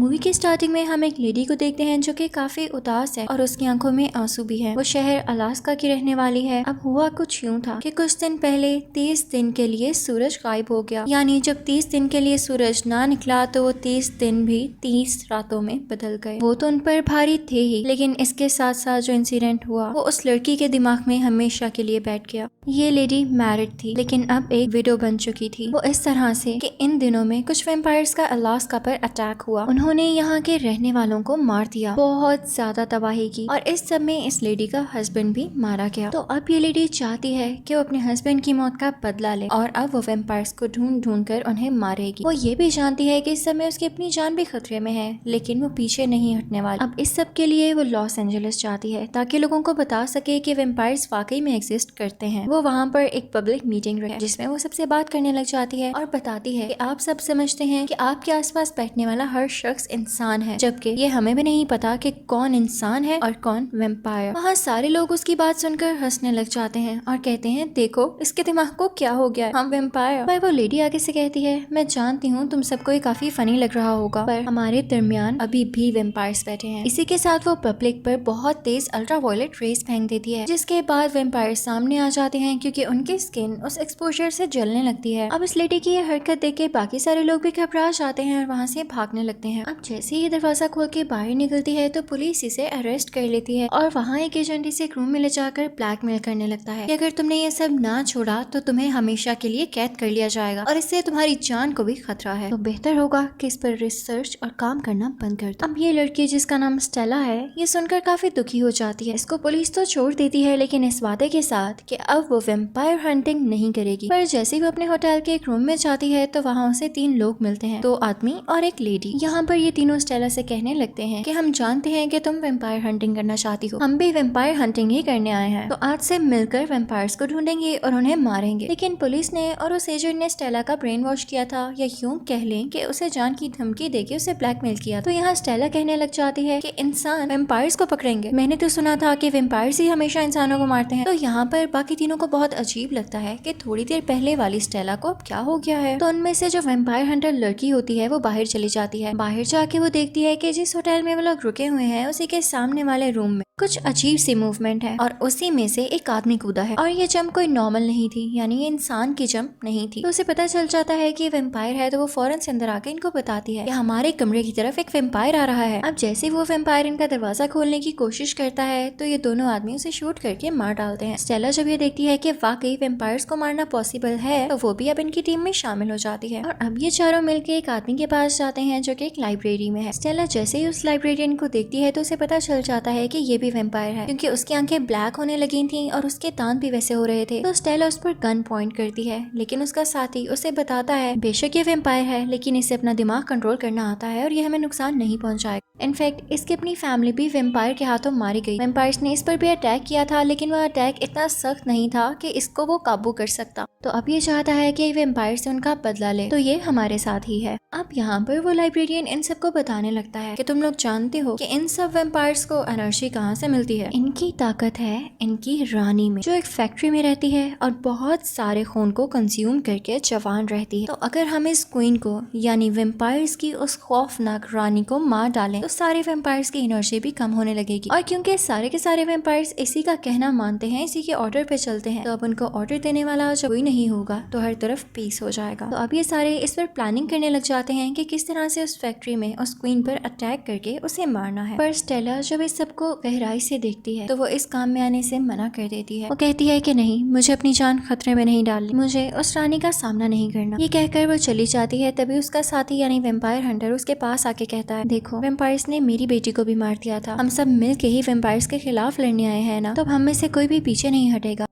Movie के starting में हम एक लेडी को देखते हैं जो कि काफी उदास है और उसकी आंखों में आंसू भी है। वो शहर अलास्का की रहने वाली है। अब हुआ कुछ यूं था कि कुछ दिन पहले 30 दिन के लिए सूरज गायब हो गया। यानी जब 30 दिन के लिए सूरज ना निकला तो वो 30 दिन भी 30 रातों में बदल गए। वो तो उन पर भारी थे ही, लेकिन इसके साथ साथ जो इंसिडेंट हुआ वो उस लड़की के दिमाग में हमेशा के लिए बैठ गया। ये लेडी मैरिड थी लेकिन अब एक विडो बन चुकी थी। वो इस तरह से कि इन दिनों में कुछ वेम्पायर्स का अलास्का पर अटैक हुआ। उन्होंने यहाँ के रहने वालों को मार दिया, बहुत ज्यादा तबाही की, और इस सब में इस लेडी का हस्बैंड भी मारा गया। तो अब ये लेडी चाहती है कि वो अपने हस्बैंड की मौत का बदला ले और अब वो वेम्पायर्स को ढूंढ ढूंढ कर उन्हें मारेगी। वो ये भी जानती है कि इस समय उसकी अपनी जान भी खतरे में है, लेकिन वो पीछे नहीं हटने वाली। अब इस सब के लिए वो लॉस एंजलिस जाती है ताकि लोगों को बता सके कि वेम्पायर्स वाकई में एग्जिस्ट करते हैं। वो वहाँ पर एक पब्लिक मीटिंग रखी जिसमें वो सबसे बात करने लग जाती है और बताती है कि आप सब समझते हैं कि आपके आसपास बैठने वाला हर शख्स इंसान है, जबकि ये हमें भी नहीं पता कि कौन इंसान है और कौन वेम्पायर। वहाँ सारे लोग उसकी बात सुनकर हंसने लग जाते हैं और कहते हैं देखो इसके दिमाग को क्या हो गया है, हम वेम्पायर। पर वो लेडी आगे से कहती है मैं जानती हूँ तुम सबको ये काफी फनी लग रहा होगा, पर हमारे दरमियान अभी भी वेम्पायर्स बैठे हैं। इसी के साथ वो पब्लिक पर बहुत तेज अल्ट्रावायलेट रेस फेंक देती है, जिसके बाद वेम्पायर सामने आ जाते हैं क्योंकि उनकी स्किन उस एक्सपोजर से जलने लगती है। अब इस लेडी की ये हरकत देख के बाकी सारे लोग भी घबरा जाते हैं और वहाँ से भागने लगते हैं। अब जैसे ही दरवाजा खोल के बाहर निकलती है तो पुलिस इसे अरेस्ट कर लेती है और वहाँ एक एजेंट इसे एक रूम में ले जाकर ब्लैकमेल करने लगता है कि अगर तुमने ये सब ना छोड़ा तो तुम्हें हमेशा के लिए कैद कर लिया जाएगा और इससे तुम्हारी जान को भी खतरा है, तो बेहतर होगा कि इस पर रिसर्च और काम करना बंद कर दो। अब ये लड़की जिसका नाम स्टेला है ये सुनकर काफी दुखी हो जाती है। इसको पुलिस तो छोड़ देती है लेकिन इस वादे के साथ कि अब वो वेम्पायर हंटिंग नहीं करेगी। पर जैसे ही वो अपने होटल के एक रूम में जाती है तो वहाँ उसे 3 लोग मिलते हैं, 2 आदमी और एक लेडी। यहाँ पर ये तीनों स्टेला से कहने लगते हैं कि हम जानते हैं कि तुम वेम्पायर हंटिंग करना चाहती हो, हम भी वेम्पायर हंटिंग ही करने आए हैं, तो आज से मिलकर वेम्पायर्स को ढूंढेंगे और उन्हें मारेंगे। लेकिन पुलिस ने और उस एजेंट ने स्टेला का ब्रेन वॉश किया था, या यूं कह लें कि उसे जान की धमकी देके उसे ब्लैकमेल किया। तो यहाँ स्टेला कहने लग जाती है कि इंसान वेम्पायर्स को पकड़ेंगे, मैंने तो सुना था कि वेम्पायर्स ही हमेशा इंसानों को मारते हैं। तो यहाँ पर बाकी तीनों को बहुत अजीब लगता है कि थोड़ी देर पहले वाली स्टेला को अब क्या हो गया है। तो उनमें से जो वेम्पायर हंटर लड़की होती है वो बाहर चली जाती है। बाहर जाके वो देखती है कि जिस होटल में वो लोग रुके हुए हैं उसी के सामने वाले रूम में कुछ अजीब सी मूवमेंट है और उसी में से एक आदमी कूदा है और ये जंप कोई नॉर्मल नहीं थी, यानी ये इंसान की जंप नहीं थी। तो उसे पता चल जाता है कि वेम्पायर है, तो वो फौरन से अंदर आके इनको बताती है कि हमारे कमरे की तरफ एक वेम्पायर आ रहा है। अब जैसे वो वेम्पायर इनका दरवाजा खोलने की कोशिश करता है तो ये दोनों आदमी उसे शूट करके मार डालते हैं। स्टेला जब ये देखती है कि वाकई वेम्पायर्स को मारना पॉसिबल है तो वो भी अब इनकी टीम में शामिल हो जाती है और अब ये चारों मिलकर एक आदमी के पास जाते हैं जो कि एक लाइब्रेरी में है। स्टेला जैसे ही उस लाइब्रेरियन को देखती है तो उसे पता चल जाता है कि ये भी वेम्पायर है, क्योंकि उसकी आंखें ब्लैक होने लगी थी और उसके दांत भी वैसे हो रहे थे। तो स्टेला उस पर गन पॉइंट करती है, लेकिन उसका साथी उसे बताता है बेशक ये वेम्पायर है लेकिन इसे अपना दिमाग कंट्रोल करना आता है और ये हमें नुकसान नहीं पहुंचाएगा। इनफैक्ट इसकी अपनी फैमिली भी वेम्पायर के हाथों मारी गई। वेम्पायर्स ने इस पर भी अटैक किया था लेकिन वह अटैक इतना सख्त नहीं था कि इसको वो काबू कर सकता। तो अब ये चाहता है कि वेम्पायर से उनका बदला ले, तो ये हमारे साथ ही है। अब यहाँ पर वो लाइब्रेरियन इन सबको बताने लगता है कि तुम लोग जानते हो कि इन सब वेम्पायर्स को एनर्जी कहाँ से मिलती है। इनकी ताकत है इनकी रानी में, जो एक फैक्ट्री में रहती है और बहुत सारे खून को कंज्यूम करके जवान रहती है। तो अगर हम इस क्वीन को यानी वेम्पायर्स की उस खौफनाक रानी को मार डालें तो सारे वेम्पायर्स की एनर्जी भी कम होने लगेगी। और क्योंकि सारे के सारे वेम्पायर्स इसी का कहना मानते हैं, इसी के ऑर्डर पे चलते हैं, तो अब उनको ऑर्डर देने वाला जब कोई नहीं होगा तो हर तरफ पीस हो जाएगा। तो अब ये सारे इस पर प्लानिंग करने लग जाते हैं कि किस तरह से उस फैक्ट्री में उस क्वीन पर अटैक करके उसे मारना है। पर स्टेला जब इस सबको गहराई से देखती है तो वो इस काम में आने से मना कर देती है। वो कहती है कि नहीं, मुझे अपनी जान खतरे में नहीं डालनी, मुझे उस रानी का सामना नहीं करना। ये कहकर वो चली जाती है। तभी उसका साथी यानी वेम्पायर हंटर उसके पास आके कहता है देखो, वेम्पायर्स ने मेरी बेटी को भी मार दिया था, हम सब मिल के ही वेम्पायर्स के खिलाफ लड़ने आए हैं ना, तो हम में से कोई भी पीछे नहीं हटेगा।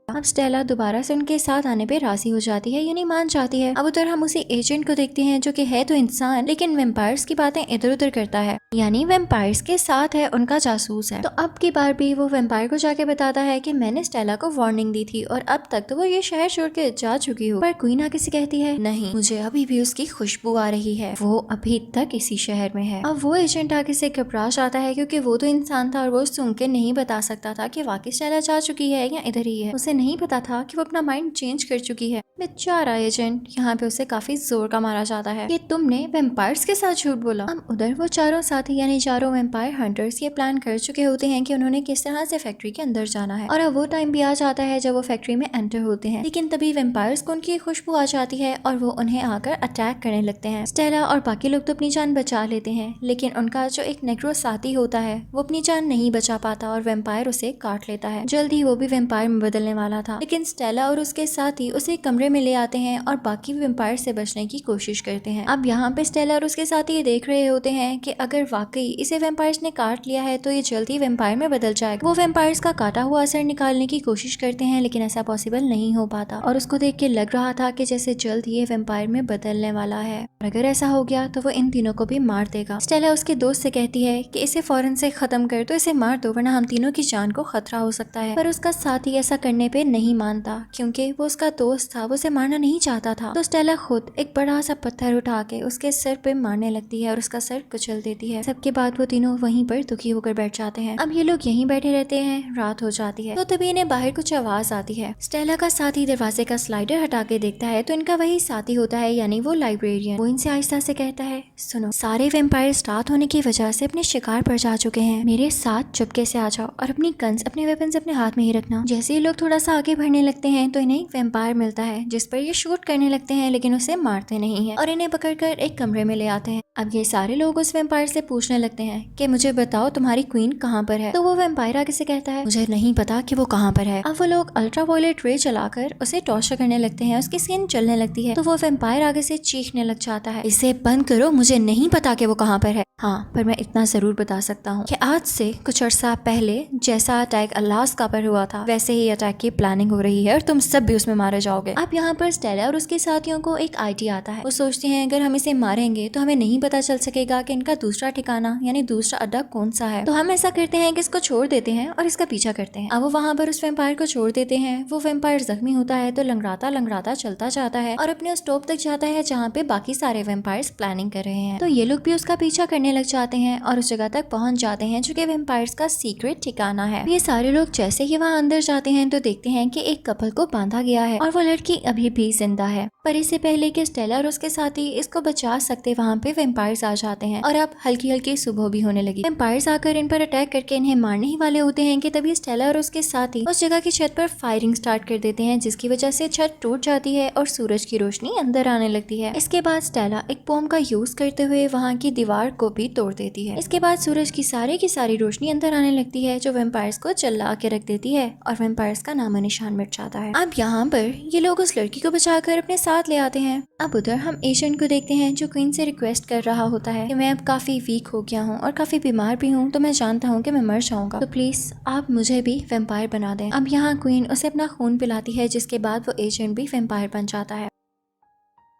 अब स्टेला दोबारा से उनके साथ आने पे राजी हो जाती है, यानी मान जाती है। अब उधर हम उसी एजेंट को देखते हैं जो कि है तो इंसान लेकिन वेम्पायर्स की बातें इधर उधर करता है, यानी वेम्पायर्स के साथ है, उनका जासूस है। तो अब की बार भी वो वेम्पायर को जाके बताता है कि मैंने स्टेला को वार्निंग दी थी और अब तक तो वो ये शहर छोड़ के जा चुकी हो। पर क्वीन आके से कहती है नहीं, मुझे अभी भी उसकी खुशबू आ रही है, वो अभी तक इसी शहर में है। अब वो एजेंट आके से घबरा जाता है क्योंकि वो तो इंसान था और वो सूंघ के नहीं बता सकता था कि वाकई स्टेला जा चुकी है या इधर ही है। उसे नहीं नहीं पता था कि वो अपना माइंड चेंज कर चुकी है। बेचारा एजेंट, यहाँ पे उसे काफी जोर का मारा जाता है कि तुमने वेम्पायर्स के साथ झूठ बोला। अब उधर वो चारों साथी यानी चारों वेम्पायर हंटर्स ये प्लान कर चुके होते हैं कि उन्होंने किस तरह से फैक्ट्री के अंदर जाना है, और अब वो टाइम भी आ जाता है जब वो फैक्ट्री में एंटर होते हैं। लेकिन तभी वेम्पायर्स को उनकी खुशबू आ जाती है और वो उन्हें आकर अटैक करने लगते हैं। स्टेला और बाकी लोग तो अपनी जान बचा लेते हैं, लेकिन उनका जो एक नेग्रो साथी होता है वो अपनी जान नहीं बचा पाता और वेम्पायर उसे काट लेता है। जल्द ही वो भी वेम्पायर में बदलने वाला था, लेकिन स्टेला और उसके साथी उसे कमरे में ले आते हैं और बाकी वेम्पायर से बचने की कोशिश करते हैं। अब यहाँ पे स्टेला और उसके साथी ये देख रहे होते हैं कि अगर वाकई इसे वेम्पायर्स ने काट लिया है तो ये जल्दी वेम्पायर में बदल जाएगा। वो वेम्पायर्स का काटा हुआ असर निकालने की कोशिश करते हैं, लेकिन ऐसा पॉसिबल नहीं हो पाता और उसको देख के लग रहा था कि जैसे जल्द ये वेम्पायर में बदलने वाला है, और अगर ऐसा हो गया तो वो इन तीनों को भी मार देगा। स्टेला उसके दोस्त से कहती है कि इसे फौरन से खत्म कर दो, इसे मार दो, वरना हम तीनों की जान को खतरा हो सकता है। पर उसका साथी ऐसा करने पे नहीं मानता, क्योंकि वो उसका दोस्त था, वो उसे मारना नहीं चाहता था। तो स्टेला खुद एक बड़ा सा पत्थर उठा के उसके सर पे मारने लगती है और उसका सर कुचल देती है। सबके बाद वो तीनों वहीं पर दुखी होकर बैठ जाते हैं। अब ये लोग यहीं बैठे रहते हैं, रात हो जाती है। तो तभी इन्हें बाहर कुछ आवाज आती है। स्टेला का साथी दरवाजे का स्लाइडर हटा के देखता है तो इनका वही साथी होता है, यानी वो लाइब्रेरियन। वो इनसे आहिस्ता से कहता है, सुनो, सारे वेम्पायर रात होने की वजह से अपने शिकार पर जा चुके हैं, मेरे साथ चुपके से आ जाओ और अपनी गन्स, अपने वेपन्स अपने हाथ में ही रखना। जैसे ही लोग थोड़ा सा आगे बढ़ने लगते हैं तो इन्हें एक वेम्पायर मिलता है, जिस पर ये शूट करने लगते हैं, लेकिन उसे मारते नहीं है और इन्हें पकड़कर एक कमरे में ले आते हैं। अब ये सारे लोग उस वेम्पायर से पूछने लगते हैं कि मुझे बताओ तुम्हारी क्वीन कहाँ पर है। तो वो वेम्पायर आगे से कहता है, मुझे नहीं पता कि वो कहाँ पर है। अब वो लोग अल्ट्रावायलेट रे चलाकर उसे टॉर्चर करने लगते हैं, उसकी स्किन जलने लगती है। तो वो वेम्पायर आगे से चीखने लग जाता है, इसे बंद करो, मुझे नहीं पता कि वो कहाँ पर है। हाँ, पर मैं इतना जरूर बता सकता हूँ कि आज से कुछ अर्सा पहले जैसा अटैक अलास्का पर हुआ था, वैसे ही अटैक की प्लानिंग हो रही है और तुम सब भी उसमें मारे जाओगे। अब यहाँ पर स्टेला और उसके साथियों को एक आइडिया आता है। वो सोचते हैं अगर हम इसे मारेंगे तो हमें नहीं पता चल सकेगा कि इनका दूसरा ठिकाना यानी दूसरा अड्डा कौन सा है। तो हम ऐसा करते हैं कि इसको छोड़ देते हैं और इसका पीछा करते हैं। अब वो वहाँ पर उस वेम्पायर को छोड़ देते हैं। वो वेम्पायर जख्मी होता है तो लंगड़ाता लंगड़ाता चलता जाता है और अपने उस टॉप तक जाता है जहाँ पे बाकी सारे वेम्पायर्स प्लानिंग कर रहे हैं। तो ये लोग भी उसका पीछा करने लग जाते हैं और उस जगह तक पहुंच जाते हैं जो कि वेम्पायर्स का सीक्रेट ठिकाना है। ये सारे लोग जैसे ही वहाँ अंदर जाते हैं तो देखते हैं कि एक कपल को बांधा गया है और वो लड़की अभी भी जिंदा है। पर इससे पहले कि स्टेला और उसके साथी इसको बचा सकते, वहाँ पे वेम्पायर्स आ जाते हैं और अब हल्की हल्की सुबह भी होने लगी। वेम्पायर्स आकर इन पर अटैक करके इन्हें मारने ही वाले होते हैं कि तभी स्टेला और उसके साथी उस जगह की छत पर फायरिंग स्टार्ट कर देते हैं, जिसकी वजह से छत टूट जाती है और सूरज की रोशनी अंदर आने लगती है। इसके बाद स्टेला एक बॉम्ब का यूज करते हुए वहाँ की दीवार को भी तोड़ देती है। इसके बाद सूरज की सारी रोशनी अंदर आने लगती है जो वेम्पायर्स को चिल्ला के रख देती है और वेम्पायर्स का नामो निशान मिट जाता है। अब यहाँ पर ये लोग उस लड़की को बचाकर अपने साथ ले आते हैं। अब उधर हम एजेंट को देखते हैं जो क्वीन से रिक्वेस्ट कर रहा होता है कि मैं अब काफी वीक हो गया हूँ और काफी बीमार भी हूँ, तो मैं जानता हूँ कि मैं मर जाऊंगा, तो प्लीज आप मुझे भी वेम्पायर बना दें। अब यहाँ क्वीन उसे अपना खून पिलाती है, जिसके बाद वो एजेंट भी वेम्पायर बन जाता है।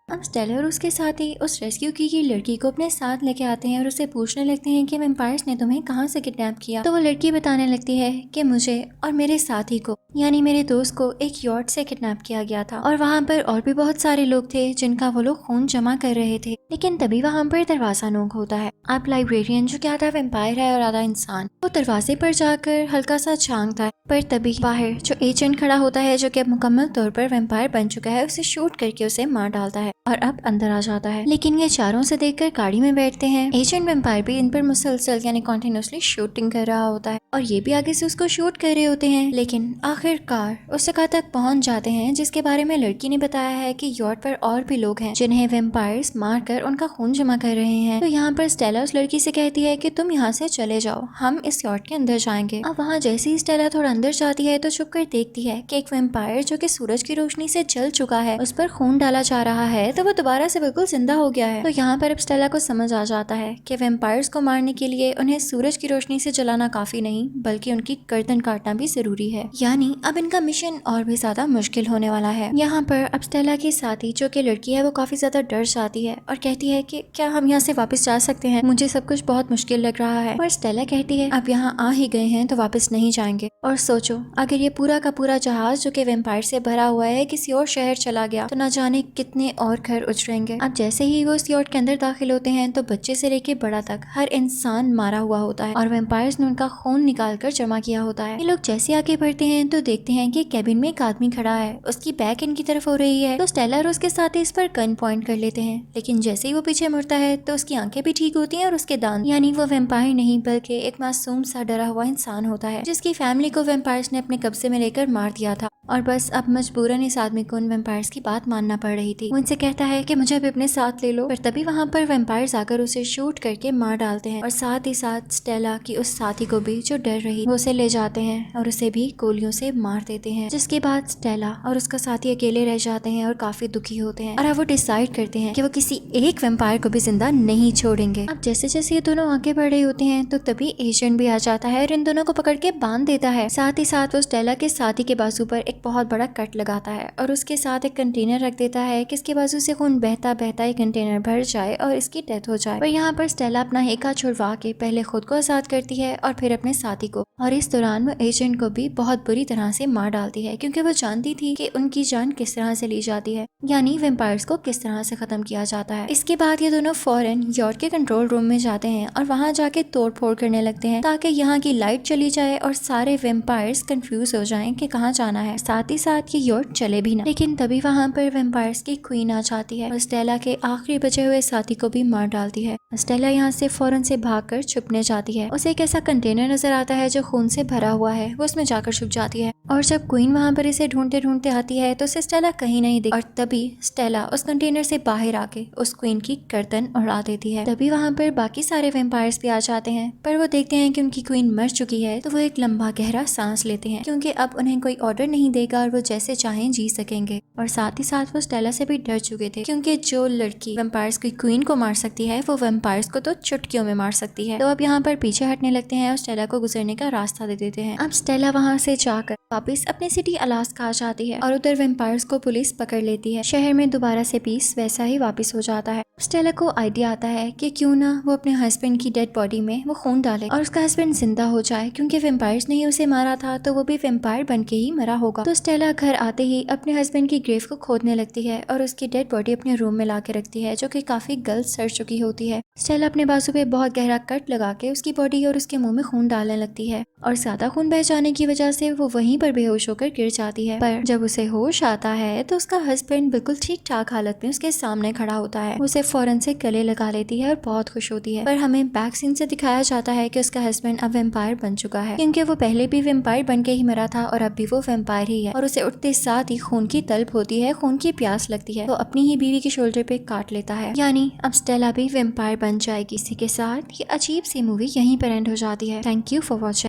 अब स्टेला और उसके साथी उस रेस्क्यू की गई लड़की को अपने साथ लेके आते हैं और उसे पूछने लगते हैं कि वेम्पायर्स ने तुम्हें कहाँ से किडनैप किया। तो वो लड़की बताने लगती है कि मुझे और मेरे साथी को यानी मेरे दोस्त को एक यॉट से किडनैप किया गया था और वहाँ पर और भी बहुत सारे लोग थे जिनका वो लोग खून जमा कर रहे थे। लेकिन तभी वहाँ पर दरवाजा नॉक होता है। अब लाइब्रेरियन जो कि आधा वेम्पायर है और आधा इंसान, वो दरवाजे पर जाकर हल्का सा झांकता है, पर तभी बाहर जो एजेंट खड़ा होता है जो कि अब मुकम्मल तौर पर वेम्पायर बन चुका है, उसे शूट करके उसे मार डालता है और अब अंदर आ जाता है। लेकिन ये चारों से देखकर गाड़ी में बैठते हैं। एजेंट वेम्पायर भी इन पर मुसलसल यानी कॉन्टिन्यूसली शूटिंग कर रहा होता है और ये भी आगे से उसको शूट कर रहे होते हैं। लेकिन आखिरकार उस जगह तक पहुंच जाते हैं जिसके बारे में लड़की ने बताया है कि यॉट पर और भी लोग हैं जिन्हें वेम्पायर्स मारकर उनका खून जमा कर रहे हैं। तो यहाँ पर स्टेला उस लड़की से कहती है कि तुम यहाँ से चले जाओ, हम इस यॉट के अंदर जाएंगे। अब वहाँ जैसे ही स्टेला थोड़ा अंदर जाती है तो छुप कर देखती है कि एक वेम्पायर जो कि सूरज की रोशनी से जल चुका है, उस पर खून डाला जा रहा है, तो वो दोबारा से बिल्कुल जिंदा हो गया है। तो यहाँ पर अब स्टेला को समझ आ जाता है कि वेम्पायर्स को मारने के लिए उन्हें सूरज की रोशनी से जलाना काफी नहीं, बल्कि उनकी गर्दन काटना भी जरूरी है। यानी अब इनका मिशन और भी ज्यादा मुश्किल होने वाला है। यहाँ पर अब स्टेला की साथी जो कि लड़की है वो काफी ज्यादा डर जाती है और कहती है कि क्या हम यहाँ से वापस जा सकते हैं, मुझे सब कुछ बहुत मुश्किल लग रहा है। और स्टेला कहती है अब यहाँ आ ही गए हैं तो वापस नहीं जाएंगे, और सोचो अगर ये पूरा का पूरा जहाज जो कि वेम्पायर से भरा हुआ है किसी और शहर चला गया तो न जाने कितने और घर उजड़ेंगे। अब जैसे ही वो उस यॉट के अंदर दाखिल होते हैं तो बच्चे से लेके बड़ा तक हर इंसान मारा हुआ होता है और वेम्पायर्स ने उनका खून निकाल कर जमा किया होता है। ये लोग जैसे आगे बढ़ते हैं तो देखते हैं कि कैबिन में एक आदमी खड़ा है, उसकी बैक इनकी तरफ हो रही है तो स्टेला और उसके साथी इस पर गन पॉइंट कर लेते हैं, लेकिन जैसे ही वो पीछे मुड़ता है तो उसकी आंखें भी ठीक होती हैं और उसके दांत, यानी वो वेम्पायर नहीं बल्कि एक मासूम सा डरा हुआ इंसान होता है जिसकी फैमिली को वेम्पायर्स ने अपने कब्जे में लेकर मार दिया था और बस अब मजबूरन इस आदमी को उन वेम्पायर्स की बात मानना पड़ रही थी। वो उनसे कहता है कि मुझे भी अपने साथ ले लो, पर तभी वहाँ पर वेम्पायर्स आकर उसे शूट करके मार डालते हैं और साथ ही साथ स्टेला की उस साथी को भी जो डर रही वो उसे ले जाते हैं और उसे भी गोलियों से मार देते हैं। जिसके बाद स्टेला और उसका साथी अकेले रह जाते हैं और काफी दुखी होते हैं और अब वो डिसाइड करते हैं कि वो किसी एक वेम्पायर को भी जिंदा नहीं छोड़ेंगे। अब जैसे जैसे ये दोनों आगे बढ़ रहे होते हैं तो तभी एजेंट भी आ जाता है और इन दोनों को पकड़ के बांध देता है। साथ ही साथ वो स्टेला के साथी के बाजू पर एक बहुत बड़ा कट लगाता है और उसके साथ एक कंटेनर रख देता है कि इसके बाजू से खून बहता बहता एक कंटेनर भर जाए और इसकी डेथ हो जाए। पर यहाँ पर स्टेला अपना हेका छुड़वा के पहले खुद को आजाद करती है और फिर अपने साथी को, और इस दौरान वो एजेंट को भी बहुत बुरी तरह से मार डालती है क्योंकि वो जानती थी कि उनकी जान किस तरह से ली जाती है, यानी वेम्पायर्स को किस तरह से खत्म किया जाता है। इसके बाद ये दोनों फौरन यॉट के कंट्रोल रूम में जाते हैं और वहाँ जाके तोड़ फोड़ करने लगते हैं ताकि यहाँ की लाइट चली जाए और सारे वेम्पायर्स कंफ्यूज हो जाएं कि कहाँ जाना है, साथ ही साथ ये यॉट चले भी ना। लेकिन तभी वहाँ पर वेम्पायर्स की क्वीन आ जाती है और स्टेला के आखिरी बचे हुए साथी को भी मार डालती है। स्टेला यहाँ से फौरन से भागकर छुपने जाती है। उसे एक ऐसा कंटेनर नजर आता है जो खून से भरा हुआ है, वो उसमें जाकर छुप जाती है और जब क्वीन वहाँ पर इसे ढूंढते ढूंढते आती है तो उसे स्टेला कहीं नहीं दिखती और तभी स्टेला उस कंटेनर से बाहर आके उस क्वीन की गर्दन उड़ा देती है। तभी वहाँ पर बाकी सारे वेम्पायर्स भी आ जाते हैं, पर वो देखते हैं कि उनकी क्वीन मर चुकी है तो वो एक लंबा गहरा सांस लेते हैं क्योंकि अब उन्हें कोई ऑर्डर नहीं देगा और वो जैसे चाहें जी सकेंगे। और साथ ही साथ वो स्टेला से भी डर चुके थे क्योंकि जो लड़की वेम्पायर्स की क्वीन को मार सकती है वो वेम्पायर्स को तो चुटकियों में मार सकती है। तो अब यहाँ पर पीछे हटने लगते हैं और स्टेला को गुजरने का रास्ता दे देते हैं। अब स्टेला वहाँ से जाकर वापस अपनी सिटी अलास्का आ जाती है और उधर वेम्पायर्स को पुलिस पकड़ लेती है। शहर में दोबारा से पीस वैसा ही वापस हो जाता है। स्टेला को आइडिया आता है कि क्यों ना वो अपने हस्बैंड की डेड बॉडी में वो खून डाले और उसका हस्बैंड जिंदा हो जाए, क्योंकि वेम्पायर्स ने ही उसे मारा था तो वो भी वेम्पायर बन के ही मरा होगा। तो स्टेला घर आते ही अपने हस्बैंड की ग्रेव को खोदने लगती है और उसकी डेड बॉडी अपने रूम में ला के रखती है जो कि काफी गलत सड़ चुकी होती है। स्टेला अपने बाजू पे बहुत गहरा कट लगा के उसकी बॉडी और उसके मुंह में खून डालने लगती है और ज्यादा खून बह जाने की वजह से वो वहीं पर बेहोश होकर गिर जाती है। पर जब उसे होश आता है तो उसका हस्बैंड बिल्कुल ठीक ठाक हालत में उसके सामने खड़ा होता है। उसे फौरन से गले लगा लेती है और बहुत खुश होती है। पर हमें बैक सीन से दिखाया जाता है कि उसका हस्बैंड अब वेम्पायर बन चुका है क्योंकि वो पहले भी वेम्पायर बन के ही मरा था और अब भी वो वेम्पायर ही है और उसे उठते साथ ही खून की तलब होती है, खून की प्यास लगती है तो अपनी ही बीवी के शोल्डर पे काट लेता है। यानी अब स्टेला भी वेम्पायर बन जाएगी। इसी के साथ ये अजीब सी मूवी यहीं पर एंड हो जाती है। Thank you for watching.